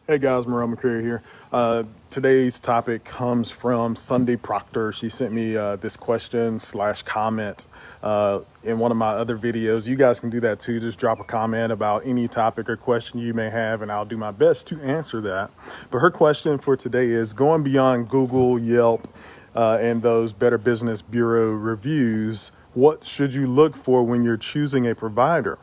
Hey guys, Morel McCreary here. Today's topic comes from Sunday Proctor. She sent me this question / comment in one of my other videos. You guys can do that too. Just drop a comment about any topic or question you may have, and I'll do my best to answer that. But her question for today is going beyond Google, Yelp, and those Better Business Bureau reviews. What should you look for when you're choosing a provider?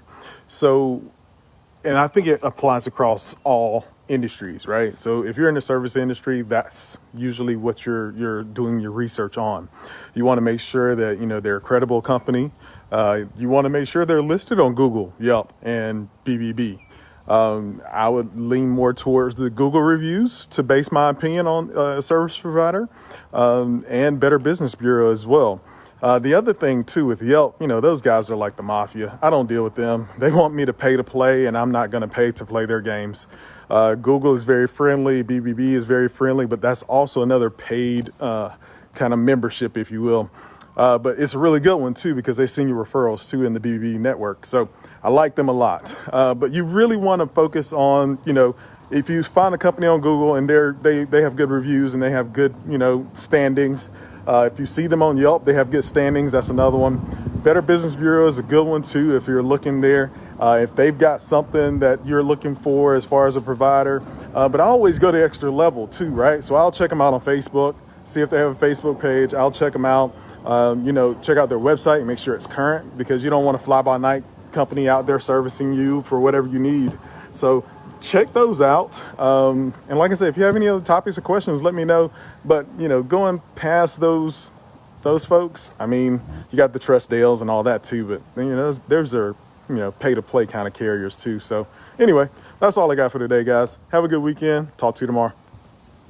And I think it applies across all industries, right? So if you're in the service industry, that's usually what you're doing your research on. You want to make sure that, they're a credible company. You want to make sure they're listed on Google, Yelp, and BBB. I would lean more towards the Google reviews to base my opinion on a service provider, and Better Business Bureau as well. The other thing too with Yelp, those guys are like the mafia. I don't deal with them. They want me to pay to play, and I'm not going to pay to play their games. Google is very friendly. BBB is very friendly, but that's also another paid kind of membership, if you will. But it's a really good one too, because they send you referrals too in the BBB network. So I like them a lot. But you really want to focus on, if you find a company on Google and they have good reviews and they have good, standings. If you see them on Yelp, they have good standings. That's another one. Better Business Bureau is a good one too if you're looking there. If they've got something that you're looking for as far as a provider. But I always go the extra level too, right? So I'll check them out on Facebook, see if they have a Facebook page. I'll check them out, check out their website and make sure it's current, because you don't want a fly-by-night company out there servicing you for whatever you need. So check those out. And like I said, if you have any other topics or questions, let me know. But, going past those folks, you got the Trust Dales and all that too. But, there's are, pay to play kind of carriers too. So anyway, that's all I got for today, guys. Have a good weekend. Talk to you tomorrow.